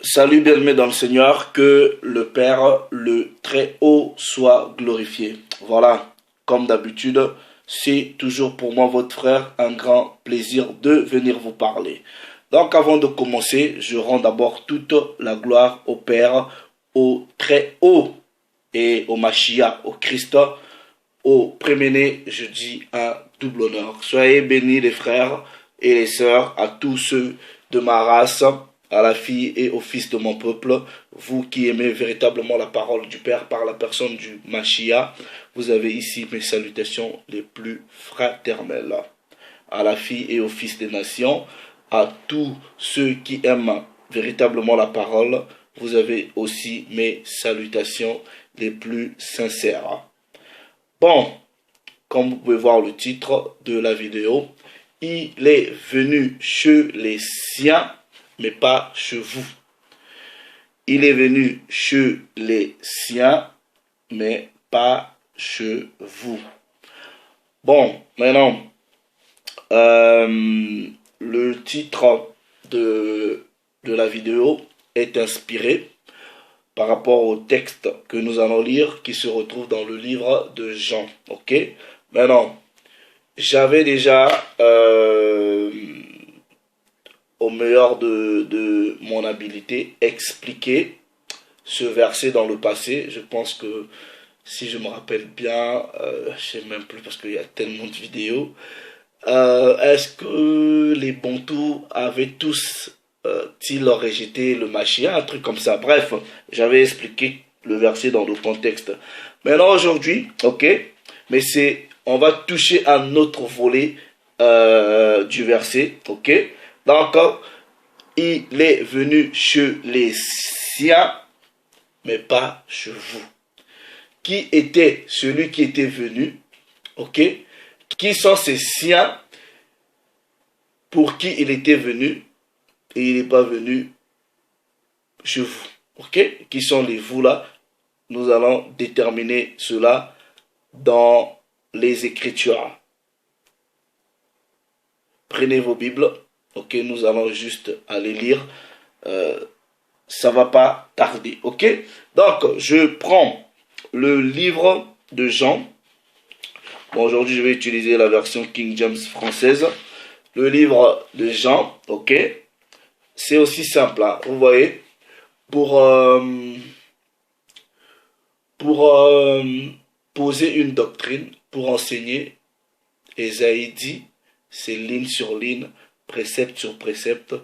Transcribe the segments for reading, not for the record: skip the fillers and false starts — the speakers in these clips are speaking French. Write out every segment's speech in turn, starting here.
Salut bien-aimés dans le Seigneur, que le Père, le Très-Haut, soit glorifié. Voilà, comme d'habitude, c'est toujours pour moi, votre frère, un grand plaisir de venir vous parler. Donc avant de commencer, je rends d'abord toute la gloire au Père, au Très-Haut et au Mashiach, au Christ, au Préméné, je dis un double honneur. Soyez bénis les frères et les sœurs, à tous ceux de ma race, à la fille et au fils de mon peuple, vous qui aimez véritablement la parole du Père par la personne du Mashiach, vous avez ici mes salutations les plus fraternelles. À la fille et au fils des nations, à tous ceux qui aiment véritablement la parole, vous avez aussi mes salutations les plus sincères. Bon, comme vous pouvez voir le titre de la vidéo, il est venu chez les siens, mais pas chez vous. Il est venu chez les siens, mais pas chez vous. Bon, maintenant, le titre de la vidéo est inspiré par rapport au texte que nous allons lire qui se retrouve dans le livre de Jean. Ok? Maintenant, j'avais déjà, au meilleur de mon habilité, expliqué ce verset dans le passé. Je pense que, si je me rappelle bien, je ne sais même plus parce qu'il y a tellement de vidéos. Est-ce que les Bantous avaient tous ils rejeté le Mashiach, un truc comme ça. Bref, j'avais expliqué le verset dans le contexte. Maintenant aujourd'hui, ok, mais on va toucher à un autre volet du verset, ok. Donc, il est venu chez les siens, mais pas chez vous. Qui était celui qui était venu, ok. Qui sont ces siens pour qui il était venu? Et il n'est pas venu chez vous. Ok? Qui sont les vous là? Nous allons déterminer cela dans les Écritures. Prenez vos Bibles. Ok? Nous allons juste aller lire. Ça va pas tarder. Ok? Donc, je prends le livre de Jean. Bon, aujourd'hui, je vais utiliser la version King James française. Le livre de Jean. Ok? C'est aussi simple, hein. Vous voyez, pour poser une doctrine, pour enseigner, Ésaïe dit, c'est ligne sur ligne, précepte sur précepte,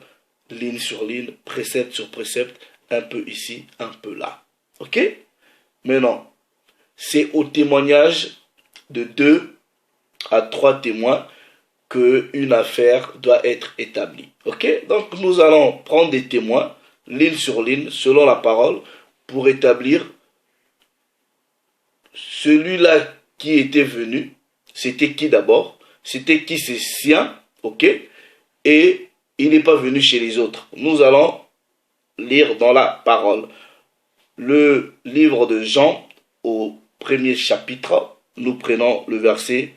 ligne sur ligne, précepte sur précepte, un peu ici, un peu là. Ok? Mais non, c'est au témoignage de 2 à 3 témoins qu'une affaire doit être établie. Ok? Donc nous allons prendre des témoins, ligne sur ligne, selon la parole, pour établir celui-là qui était venu, c'était qui d'abord? C'était qui ces siens? Ok? Et il n'est pas venu chez les autres. Nous allons lire dans la parole. Le livre de Jean, au premier chapitre, nous prenons le verset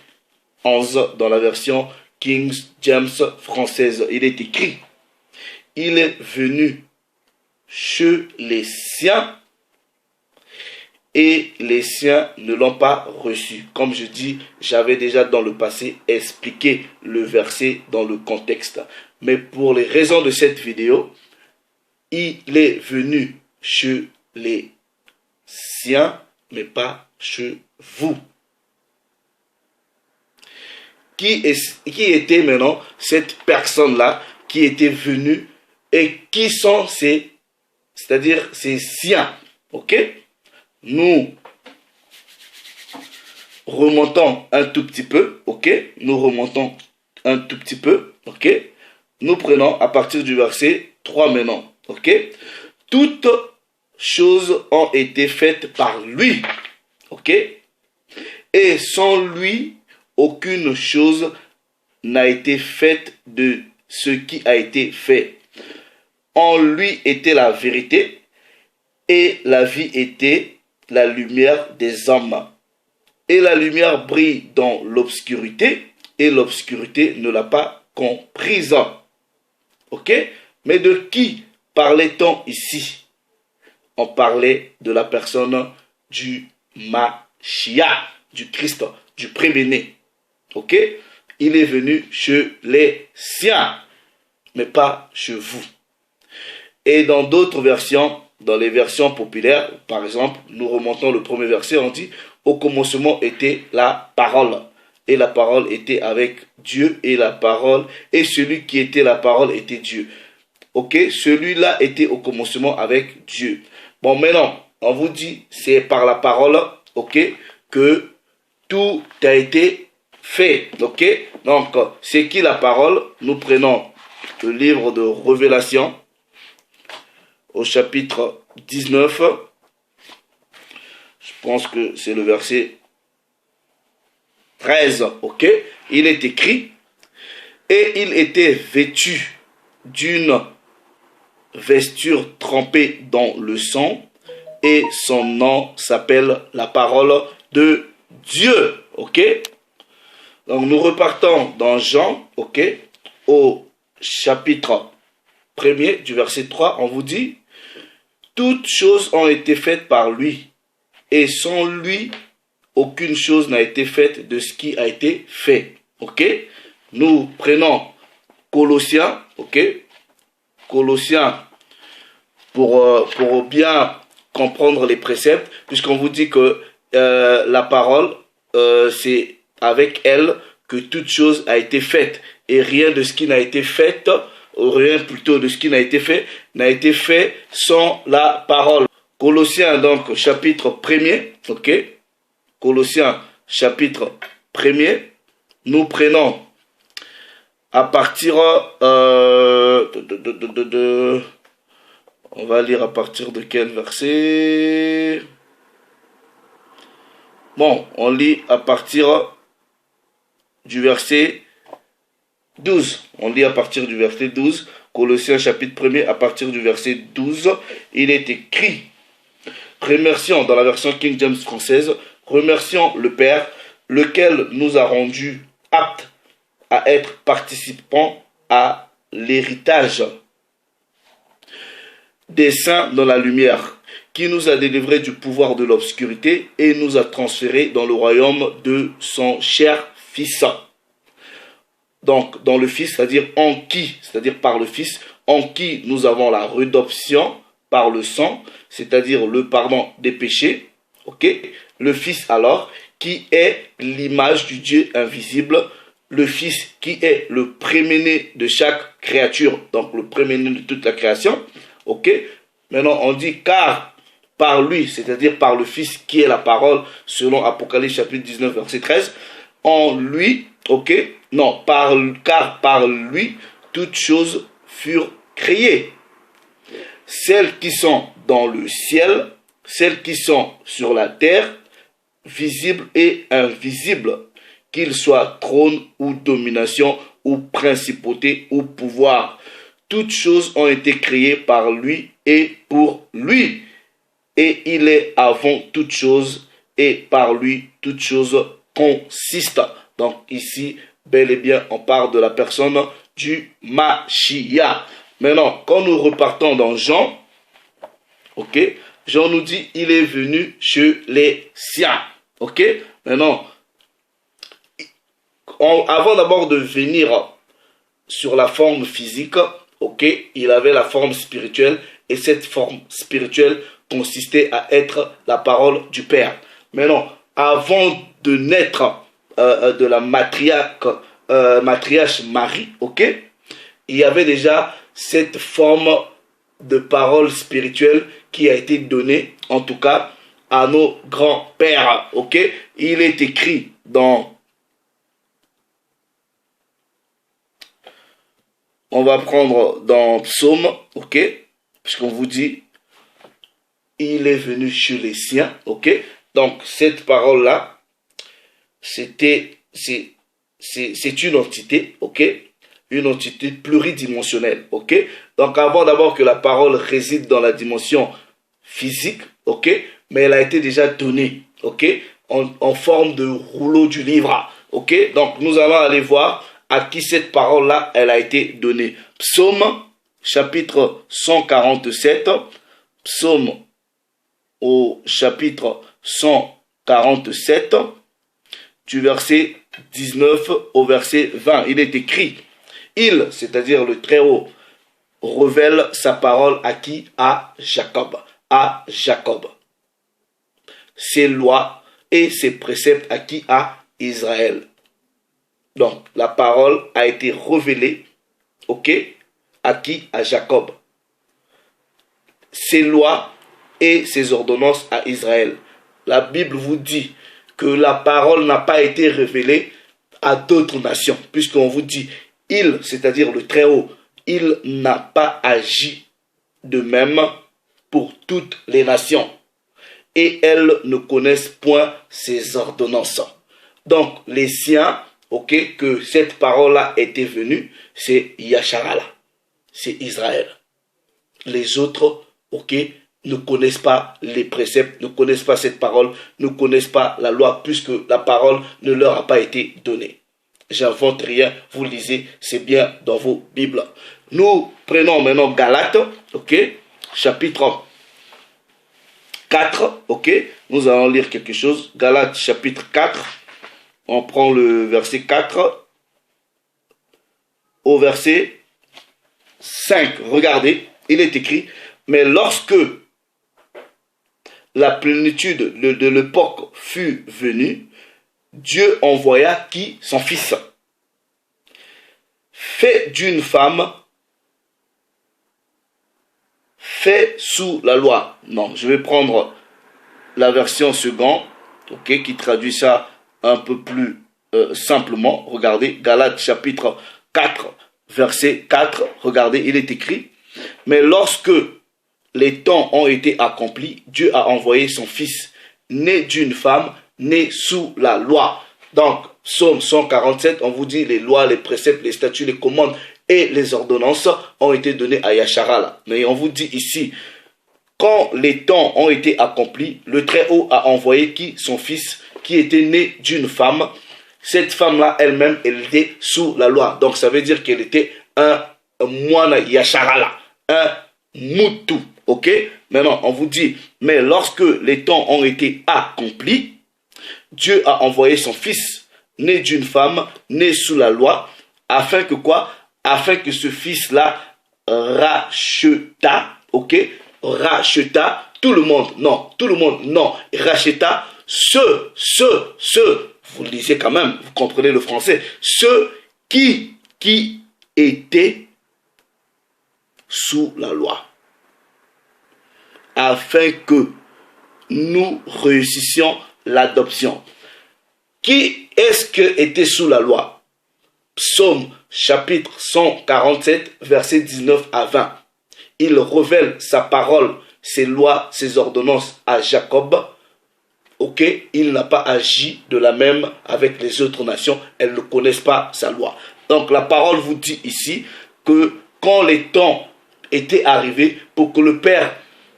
11 dans la version King James française. Il est écrit, il est venu chez les siens et les siens ne l'ont pas reçu. Comme je dis, j'avais déjà dans le passé expliqué le verset dans le contexte. Mais pour les raisons de cette vidéo, il est venu chez les siens, mais pas chez vous. Qui était maintenant cette personne-là qui était venue et qui sont c'est-à-dire ces siens. Ok? Nous remontons un tout petit peu. Ok? Nous remontons un tout petit peu. Ok? Nous prenons à partir du verset 3 maintenant. Ok? Toutes choses ont été faites par lui. Ok? Et sans lui, aucune chose n'a été faite de ce qui a été fait. En lui était la vérité, et la vie était la lumière des hommes. Et la lumière brille dans l'obscurité, et l'obscurité ne l'a pas comprise. Ok? Mais de qui parlait-on ici? On parlait de la personne du Mashiach, du Christ, du préméné. Ok? Il est venu chez les siens, mais pas chez vous. Et dans d'autres versions, dans les versions populaires, par exemple, nous remontons le premier verset, on dit « Au commencement était la parole, et la parole était avec Dieu, et la parole, et celui qui était la parole était Dieu. » Ok, celui-là était au commencement avec Dieu. Bon, maintenant, on vous dit, c'est par la parole, ok, que tout a été fait, ok. Donc, c'est qui la parole? Nous prenons le livre de Révélation, au chapitre 19, je pense que c'est le verset 13, ok. Il est écrit, et il était vêtu d'une vesture trempée dans le sang, et son nom s'appelle la parole de Dieu, ok. Donc nous repartons dans Jean, ok, au chapitre 1er du verset 3, on vous dit « Toutes choses ont été faites par lui, et sans lui, aucune chose n'a été faite de ce qui a été fait. » Ok. Nous prenons Colossiens, ok. Colossiens, pour bien comprendre les préceptes, puisqu'on vous dit que la parole, c'est avec elle que toute chose a été faite, et rien de ce qui n'a été fait, ou rien plutôt de ce qui n'a été fait sans la parole. Colossiens donc chapitre 1er, ok. Colossiens chapitre 1er, nous prenons à partir on va lire à partir de quel verset? Bon, on lit à partir du verset 12. On lit à partir du verset 12. Colossiens chapitre 1er, à partir du verset 12. Il est écrit, remercions, dans la version King James française, remercions le Père, lequel nous a rendus aptes à être participants à l'héritage des saints dans la lumière, qui nous a délivrés du pouvoir de l'obscurité et nous a transférés dans le royaume de son cher Fils. Donc, dans le Fils, c'est-à-dire en qui, c'est-à-dire par le Fils, en qui nous avons la rédemption par le sang, c'est-à-dire le pardon des péchés, ok. Le Fils alors, qui est l'image du Dieu invisible, le Fils qui est le préméné de chaque créature, donc le préméné de toute la création, ok. Maintenant on dit car par lui, c'est-à-dire par le Fils qui est la parole, selon Apocalypse chapitre 19 verset 13, en lui, ok, non, car par lui, toutes choses furent créées, celles qui sont dans le ciel, celles qui sont sur la terre, visibles et invisibles, qu'ils soient trône ou domination ou principauté ou pouvoir. Toutes choses ont été créées par lui et pour lui. Et il est avant toutes choses et par lui toutes choses consistent. Donc ici, bel et bien, on parle de la personne du Mashiach. Maintenant, quand nous repartons dans Jean, ok, Jean nous dit, il est venu chez les siens. Ok, maintenant, avant d'abord de venir sur la forme physique, ok, il avait la forme spirituelle, et cette forme spirituelle consistait à être la parole du Père. Maintenant, avant de naître de la matriarche Marie, ok, il y avait déjà cette forme de parole spirituelle qui a été donnée, en tout cas, à nos grands-pères, ok. Il est écrit dans... On va prendre dans Psaume, ok, puisqu'on vous dit, il est venu chez les siens, ok. Donc, cette parole-là, c'est une entité, ok, une entité pluridimensionnelle, ok. Donc, avant d'abord que la parole réside dans la dimension physique, ok, mais elle a été déjà donnée, ok, en forme de rouleau du livre, ok. Donc, nous allons aller voir à qui cette parole-là, elle a été donnée. Psaume chapitre 147, psaume au chapitre 147, du verset 19 au verset 20. Il est écrit, il, c'est-à-dire le Très-Haut, révèle sa parole à qui? À Jacob. À Jacob. Ses lois et ses préceptes à qui? À Israël. Donc, la parole a été révélée, ok, à qui? À Jacob. Ses lois et ses ordonnances à Israël. La Bible vous dit que la parole n'a pas été révélée à d'autres nations, puisqu'on vous dit, il, c'est-à-dire le Très-Haut, il n'a pas agi de même pour toutes les nations, et elles ne connaissent point ses ordonnances. Donc, les siens, ok, que cette parole-là était venue, c'est Yasharala, c'est Israël. Les autres, ok, ne connaissent pas les préceptes, ne connaissent pas cette parole, ne connaissent pas la loi, puisque la parole ne leur a pas été donnée. J'invente rien, vous lisez, c'est bien dans vos Bibles. Nous prenons maintenant Galates, ok, chapitre 4, ok, nous allons lire quelque chose. Galates chapitre 4, on prend le verset 4 au verset 5. Regardez, il est écrit, mais lorsque la plénitude de l'époque fut venue, Dieu envoya qui? Son fils, fait d'une femme, fait sous la loi. Non, je vais prendre la version seconde, ok, qui traduit ça un peu plus simplement. Regardez, Galates chapitre 4, verset 4, regardez, il est écrit, mais lorsque les temps ont été accomplis, Dieu a envoyé son fils, né d'une femme, né sous la loi. Donc, Psaume 147, on vous dit les lois, les préceptes, les statuts, les commandes et les ordonnances ont été donnés à Yasharala. Mais on vous dit ici, quand les temps ont été accomplis, le Très-Haut a envoyé qui? Son fils, qui était né d'une femme. Cette femme-là, elle-même, elle était sous la loi. Donc, ça veut dire qu'elle était un moine Yasharala, un moutou. Ok? Maintenant, on vous dit, mais lorsque les temps ont été accomplis, Dieu a envoyé son fils, né d'une femme, né sous la loi, afin que quoi? Afin que ce fils-là racheta, ok? Racheta tout le monde, non, tout le monde, non, racheta ceux, vous le lisez quand même, vous comprenez le français, ceux qui étaient sous la loi, afin que nous réussissions l'adoption. Qui est-ce qui était sous la loi? Psaume chapitre 147, versets 19 à 20. Il révèle sa parole, ses lois, ses ordonnances à Jacob. Ok, il n'a pas agi de la même avec les autres nations. Elles ne connaissent pas sa loi. Donc la parole vous dit ici que quand les temps étaient arrivés pour que le Père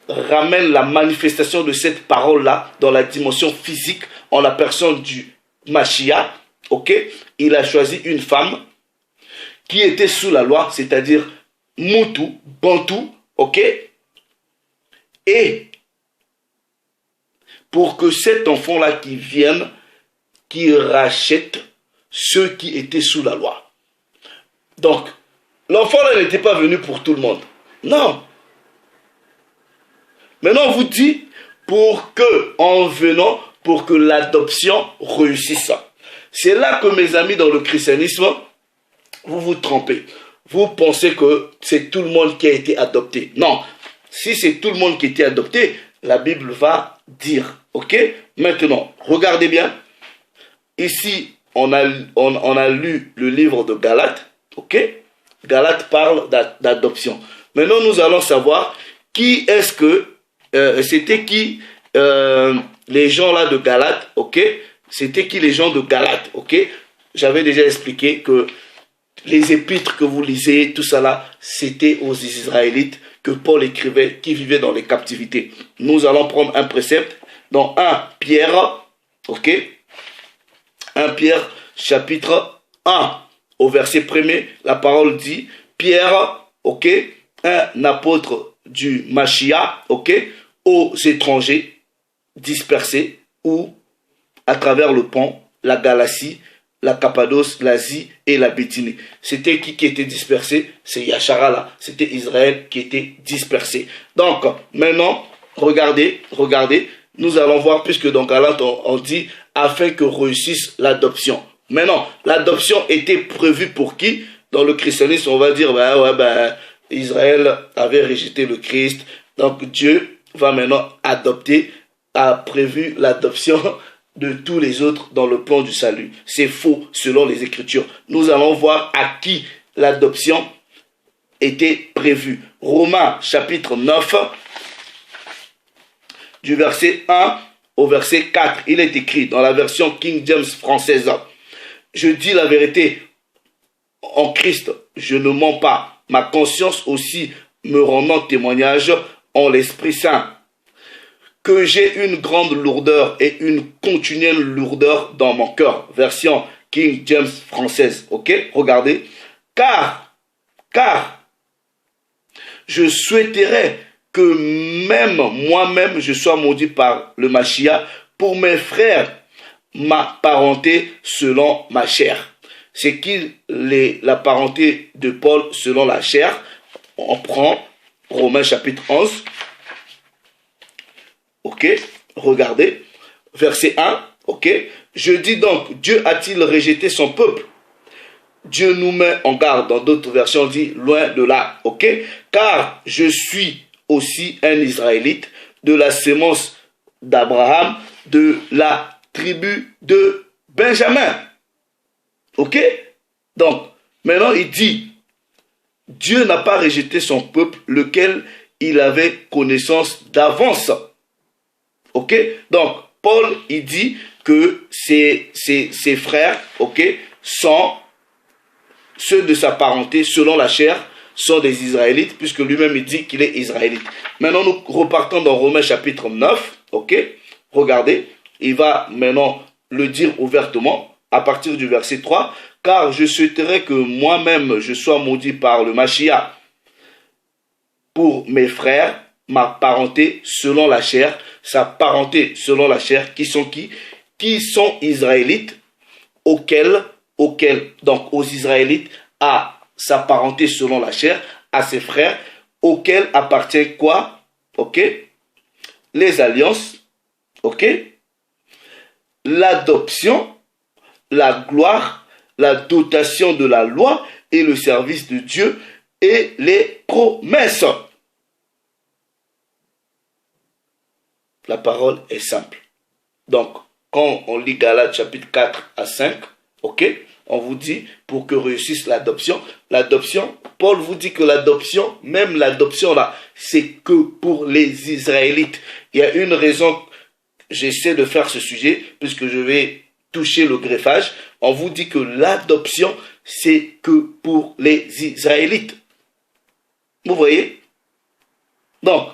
ramène la manifestation de cette parole-là dans la dimension physique en la personne du Mashiach, ok, il a choisi une femme qui était sous la loi, c'est-à-dire Moutou, Bantou, ok, et pour que cet enfant-là qui vienne, qui rachète ceux qui étaient sous la loi. Donc, l'enfant-là n'était pas venu pour tout le monde. Non. Maintenant, on vous dit, pour que, en venant, pour que l'adoption réussisse. C'est là que, mes amis, dans le christianisme, vous vous trompez. Vous pensez que c'est tout le monde qui a été adopté. Non. Si c'est tout le monde qui a été adopté, la Bible va dire. Ok? Maintenant, regardez bien. Ici, on a lu le livre de Galates. Ok? Galates parle d'adoption. Maintenant, nous allons savoir qui est-ce que c'était qui les gens là de Galates, ok? C'était qui les gens de Galates, ok? J'avais déjà expliqué que les épîtres que vous lisez, tout ça là, c'était aux Israélites que Paul écrivait, qui vivaient dans les captivités. Nous allons prendre un précepte dans 1 Pierre, ok? 1 Pierre, chapitre 1, au verset 1er, la parole dit, Pierre, ok? un apôtre du Mashiach, ok, aux étrangers dispersés ou à travers le pont, la Galatie, la Cappadoce, l'Asie et la Bithynie. C'était qui était dispersé? C'est Yashara là. C'était Israël qui était dispersé. Donc, maintenant, regardez, nous allons voir, puisque dans Galates, on dit, afin que réussisse l'adoption. Maintenant, l'adoption était prévue pour qui? Dans le christianisme, on va dire, Israël avait rejeté le Christ, donc Dieu va maintenant adopter, a prévu l'adoption de tous les autres dans le plan du salut. C'est faux selon les Écritures. Nous allons voir à qui l'adoption était prévue. Romains chapitre 9, du verset 1 au verset 4, il est écrit dans la version King James française. Je dis la vérité en Christ, je ne mens pas. Ma conscience aussi me rendant témoignage en l'Esprit Saint, que j'ai une grande lourdeur et une continuelle lourdeur dans mon cœur. Version King James française. Ok, regardez. Car, je souhaiterais que même moi-même je sois maudit par le Mashiach pour mes frères, ma parenté selon ma chair. C'est qui la parenté de Paul selon la chair? On prend Romains chapitre 11. Ok, regardez, verset 1, ok. Je dis donc, Dieu a-t-il rejeté son peuple? Dieu nous met en garde. Dans d'autres versions, on dit loin de là, ok. Car je suis aussi un Israélite de la sémence d'Abraham, de la tribu de Benjamin. Ok? Donc, maintenant il dit, Dieu n'a pas rejeté son peuple, lequel il avait connaissance d'avance. Ok? Donc, Paul, il dit que ses frères, ok, sont ceux de sa parenté, selon la chair, sont des Israélites, puisque lui-même il dit qu'il est Israélite. Maintenant, nous repartons dans Romains chapitre 9, ok? Regardez, il va maintenant le dire ouvertement, à partir du verset 3, car je souhaiterais que moi-même je sois maudit par le Mashiach pour mes frères, ma parenté selon la chair, sa parenté selon la chair, qui sont qui? Qui sont Israélites, auxquels, donc aux Israélites, à sa parenté selon la chair, à ses frères, auxquels appartient quoi? Ok? Les alliances, ok? L'adoption, la gloire, la dotation de la loi et le service de Dieu et les promesses. La parole est simple. Donc, quand on lit Galates chapitre 4 à 5, ok, on vous dit pour que réussisse l'adoption. L'adoption, Paul vous dit que l'adoption, même l'adoption là, c'est que pour les Israélites. Il y a une raison, j'essaie de faire ce sujet, puisque je vais toucher le greffage. On vous dit que l'adoption, c'est que pour les Israélites. Vous voyez? Donc,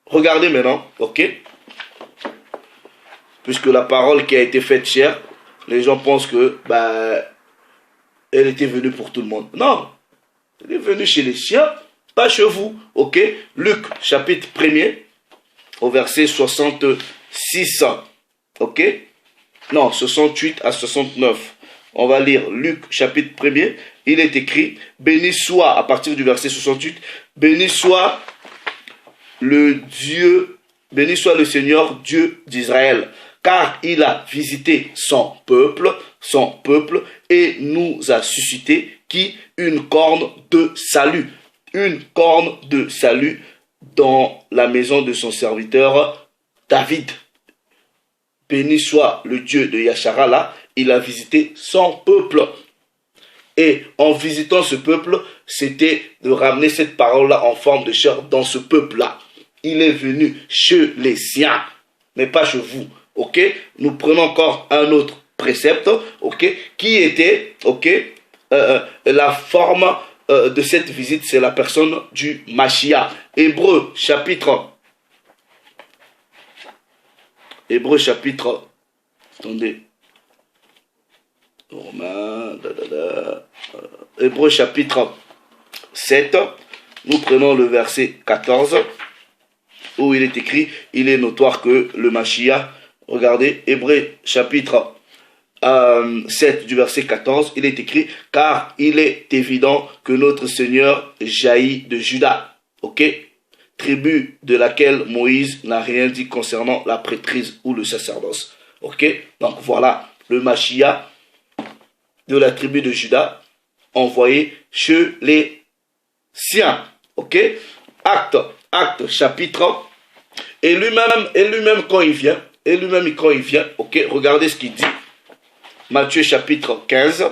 regardez maintenant, ok? Puisque la parole qui a été faite chair, les gens pensent que elle était venue pour tout le monde. Non, elle est venue chez les chiens, pas chez vous. Ok? Luc chapitre 1er, au verset 66. Ok? Non, 68 à 69. On va lire Luc chapitre 1er. Il est écrit, béni soit, à partir du verset 68, béni soit le Seigneur Dieu d'Israël, car il a visité son peuple, et nous a suscité qui? Une corne de salut. Une corne de salut dans la maison de son serviteur David. Béni soit le Dieu de Yashara là, il a visité son peuple. Et en visitant ce peuple, c'était de ramener cette parole-là en forme de chair dans ce peuple-là. Il est venu chez les siens, mais pas chez vous. Ok? Nous prenons encore un autre précepte, ok? Qui était, ok? La forme de cette visite, c'est la personne du Mashiach. Hébreu chapitre. Attendez. Hébreu chapitre 7, Nous prenons le verset 14, où il est écrit, il est notoire que le Mashiach, regardez, Hébreux chapitre 7 du verset 14, il est écrit, car il est évident que notre Seigneur jaillit de Juda, ok, tribu de laquelle Moïse n'a rien dit concernant la prêtrise ou le sacerdoce, ok, donc voilà, le Mashiach de la tribu de Juda, envoyé chez les siens, ok, acte chapitre, et lui-même quand il vient, ok, regardez ce qu'il dit, Matthieu chapitre 15,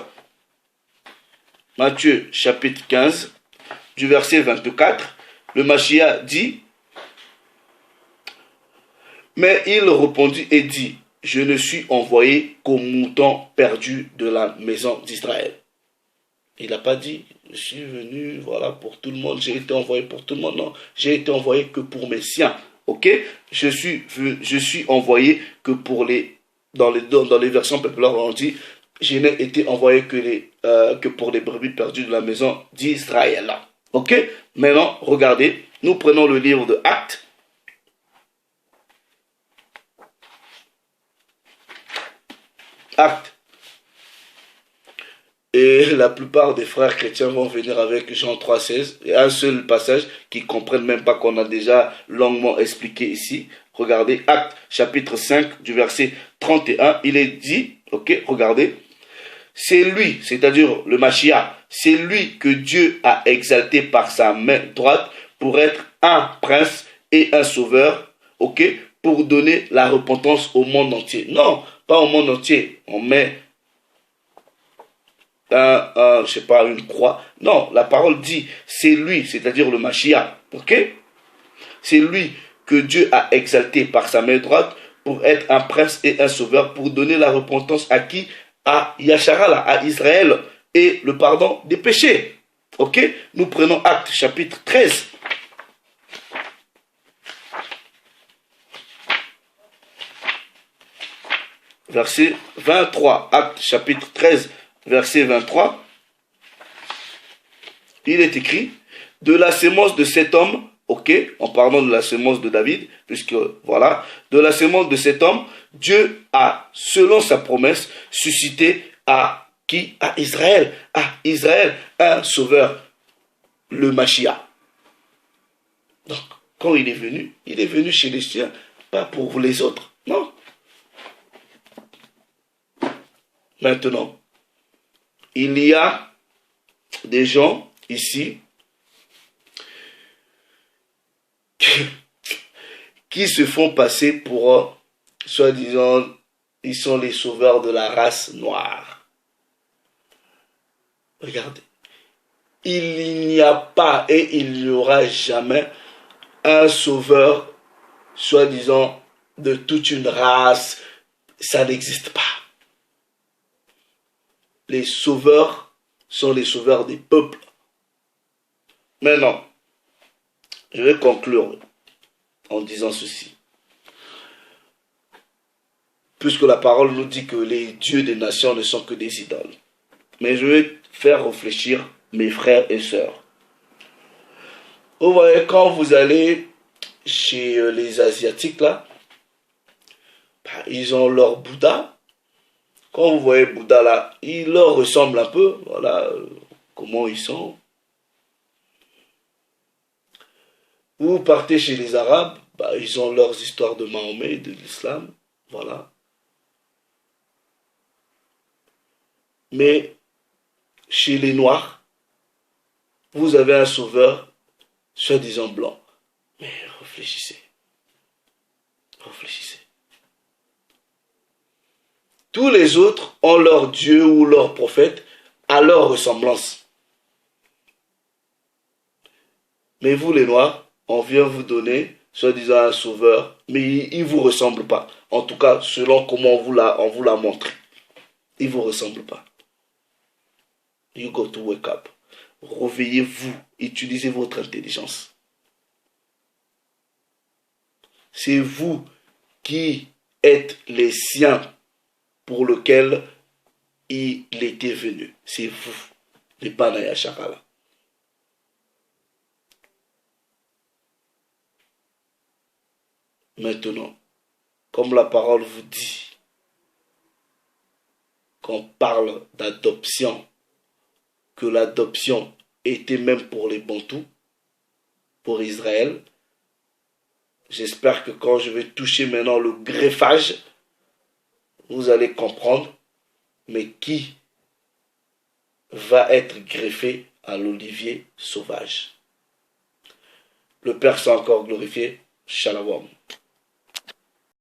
du verset 24, le Mashiach dit, mais il répondit et dit, je ne suis envoyé qu'aux moutons perdus de la maison d'Israël. Il n'a pas dit, je suis venu, voilà, pour tout le monde, j'ai été envoyé pour tout le monde, non, j'ai été envoyé que pour mes siens, ok, je suis envoyé que pour les, dans les versions populaires, on dit, je n'ai été envoyé que pour les brebis perdues de la maison d'Israël. Ok? Maintenant, regardez, nous prenons le livre de Actes. Et la plupart des frères chrétiens vont venir avec Jean 3,16. Il y a un seul passage qu'ils ne comprennent même pas, qu'on a déjà longuement expliqué ici. Regardez, Actes chapitre 5 du verset 31. Il est dit, ok, regardez. C'est lui, c'est-à-dire le Mashiach, c'est lui que Dieu a exalté par sa main droite pour être un prince et un sauveur, ok, pour donner la repentance au monde entier. Non, pas au monde entier. On met je sais pas, une croix. Non, la parole dit, c'est lui, c'est-à-dire le Mashiach, ok? C'est lui que Dieu a exalté par sa main droite pour être un prince et un sauveur, pour donner la repentance à qui? À Yasharala, à Israël, et le pardon des péchés. Ok? Nous prenons Actes chapitre 13. Verset 23. Actes chapitre 13, verset 23. Il est écrit, de la sémence de cet homme, ok, en parlant de la sémence de David, puisque voilà, de la sémence de cet homme, Dieu a, selon sa promesse, suscité à qui? À Israël. À Israël, un sauveur, le Mashiach. Donc, quand il est venu chez les siens, pas pour les autres, non. Maintenant, il y a des gens ici qui se font passer pour, soi-disant, ils sont les sauveurs de la race noire. Regardez. Il n'y a pas et il n'y aura jamais un sauveur, soi-disant, de toute une race. Ça n'existe pas. Les sauveurs sont les sauveurs des peuples. Maintenant, je vais conclure en disant ceci. Puisque la parole nous dit que les dieux des nations ne sont que des idoles. Mais je vais faire réfléchir mes frères et sœurs. Vous voyez, quand vous allez chez les Asiatiques, là, ils ont leur Bouddha. Quand vous voyez Bouddha, là, il leur ressemble un peu. Voilà comment ils sont. Vous partez chez les Arabes, ils ont leurs histoires de Mahomet, de l'islam. Voilà. Mais chez les Noirs, vous avez un sauveur, soi-disant blanc. Mais réfléchissez. Réfléchissez. Tous les autres ont leur Dieu ou leur prophète à leur ressemblance. Mais vous les Noirs, on vient vous donner, soi-disant un sauveur, mais il ne vous ressemble pas. En tout cas, selon comment on vous l'a montré. Il ne vous ressemble pas. You got to wake up. Réveillez-vous. Utilisez votre intelligence. C'est vous qui êtes les siens pour lesquels il était venu. C'est vous, les Banaya Shakala. Maintenant, comme la parole vous dit, qu'on parle d'adoption, que l'adoption était même pour les Bantous, pour Israël, j'espère que quand je vais toucher maintenant le greffage, vous allez comprendre, mais qui va être greffé à l'olivier sauvage. Le Père soit encore glorifié. Shalom.